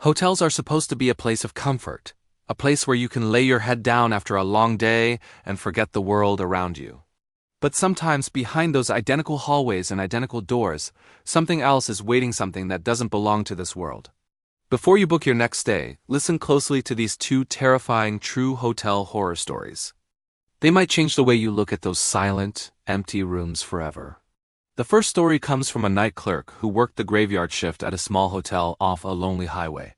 Hotels are supposed to be a place of comfort, a place where you can lay your head down after a long day and forget the world around you. But sometimes behind those identical hallways and identical doors, something else is waiting, something that doesn't belong to this world. Before you book your next stay, listen closely to these two terrifying true hotel horror stories. They might change the way you look at those silent, empty rooms forever. The first story comes from a night clerk who worked the graveyard shift at a small hotel off a lonely highway.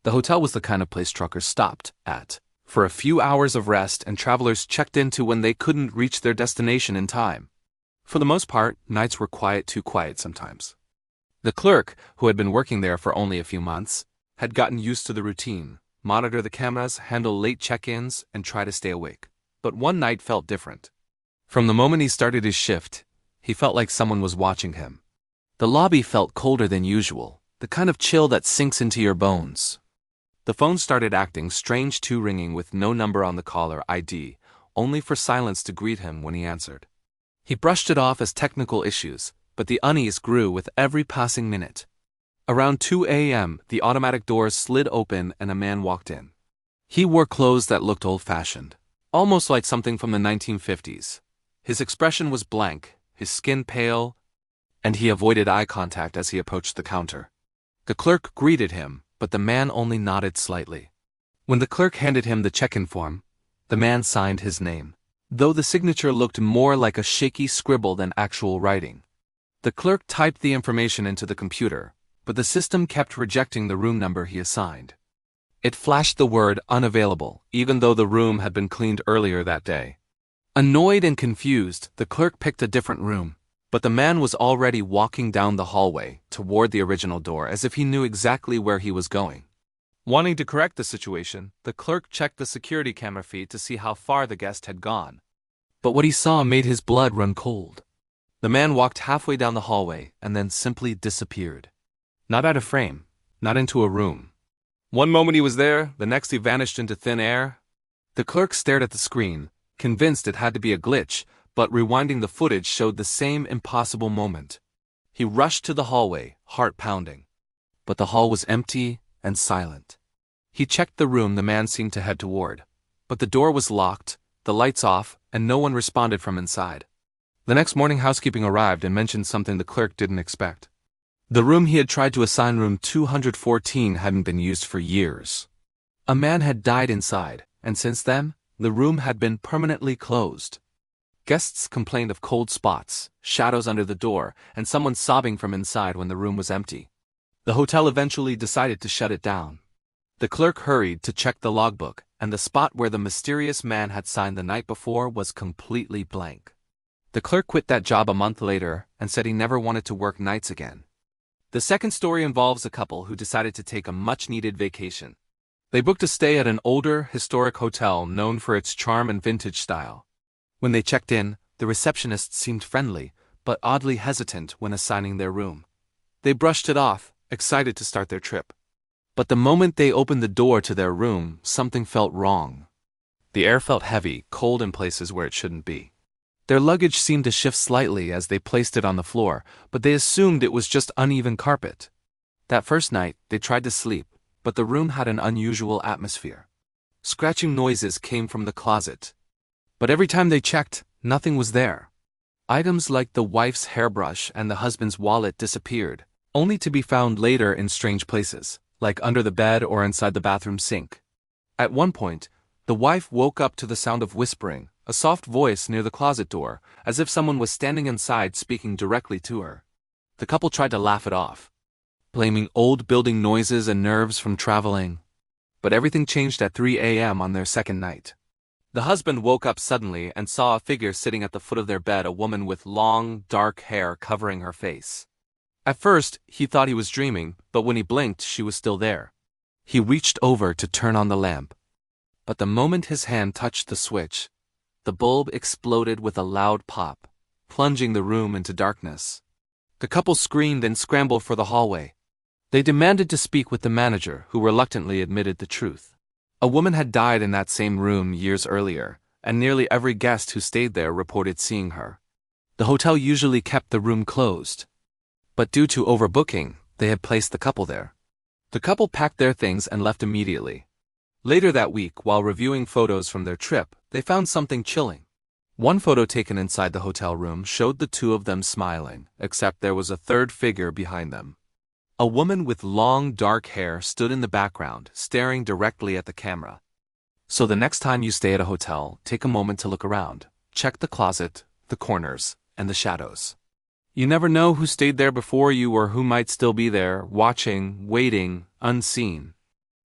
The hotel was the kind of place truckers stopped at for a few hours of rest and travelers checked into when they couldn't reach their destination in time. For the most part, nights were too quiet sometimes. The clerk, who had been working there for only a few months, had gotten used to the routine, monitor the cameras, handle late check-ins, and try to stay awake. But one night felt different. From the moment he started his shift, he felt like someone was watching him. The lobby felt colder than usual, the kind of chill that sinks into your bones. The phone started acting strange too, ringing with no number on the caller ID, only for silence to greet him when he answered. He brushed it off as technical issues, but the unease grew with every passing minute. Around 2 a.m., the automatic doors slid open and a man walked in. He wore clothes that looked old-fashioned, almost like something from the 1950s. His expression was blank, his skin pale, and he avoided eye contact as he approached the counter. The clerk greeted him, but the man only nodded slightly. When the clerk handed him the check-in form, the man signed his name, though the signature looked more like a shaky scribble than actual writing. The clerk typed the information into the computer, but the system kept rejecting the room number he assigned. It flashed the word unavailable, even though the room had been cleaned earlier that day. Annoyed and confused, the clerk picked a different room, but the man was already walking down the hallway toward the original door as if he knew exactly where he was going. Wanting to correct the situation, the clerk checked the security camera feed to see how far the guest had gone. But what he saw made his blood run cold. The man walked halfway down the hallway and then simply disappeared. Not out of frame, not into a room. One moment he was there, the next he vanished into thin air. The clerk stared at the screen, convinced it had to be a glitch, but rewinding the footage showed the same impossible moment. He rushed to the hallway, heart pounding. But the hall was empty and silent. He checked the room the man seemed to head toward, but the door was locked, the lights off, and no one responded from inside. The next morning housekeeping arrived and mentioned something the clerk didn't expect. The room he had tried to assign, room 214, hadn't been used for years. A man had died inside, and since then, the room had been permanently closed. Guests complained of cold spots, shadows under the door, and someone sobbing from inside when the room was empty. The hotel eventually decided to shut it down. The clerk hurried to check the logbook, and the spot where the mysterious man had signed the night before was completely blank. The clerk quit that job a month later and said he never wanted to work nights again. The second story involves a couple who decided to take a much-needed vacation. They booked a stay at an older, historic hotel known for its charm and vintage style. When they checked in, the receptionist seemed friendly, but oddly hesitant when assigning their room. They brushed it off, excited to start their trip. But the moment they opened the door to their room, something felt wrong. The air felt heavy, cold in places where it shouldn't be. Their luggage seemed to shift slightly as they placed it on the floor, but they assumed it was just uneven carpet. That first night, they tried to sleep, but the room had an unusual atmosphere. Scratching noises came from the closet. But every time they checked, nothing was there. Items like the wife's hairbrush and the husband's wallet disappeared, only to be found later in strange places, like under the bed or inside the bathroom sink. At one point, the wife woke up to the sound of whispering, a soft voice near the closet door, as if someone was standing inside speaking directly to her. The couple tried to laugh it off, blaming old building noises and nerves from traveling. But everything changed at 3 a.m. on their second night. The husband woke up suddenly and saw a figure sitting at the foot of their bed, a woman with long, dark hair covering her face. At first, he thought he was dreaming, but when he blinked, she was still there. He reached over to turn on the lamp. But the moment his hand touched the switch, the bulb exploded with a loud pop, plunging the room into darkness. The couple screamed and scrambled for the hallway. They demanded to speak with the manager, who reluctantly admitted the truth. A woman had died in that same room years earlier, and nearly every guest who stayed there reported seeing her. The hotel usually kept the room closed, but due to overbooking, they had placed the couple there. The couple packed their things and left immediately. Later that week, while reviewing photos from their trip, they found something chilling. One photo taken inside the hotel room showed the two of them smiling, except there was a third figure behind them. A woman with long, dark hair stood in the background, staring directly at the camera. So the next time you stay at a hotel, take a moment to look around. Check the closet, the corners, and the shadows. You never know who stayed there before you or who might still be there, watching, waiting, unseen.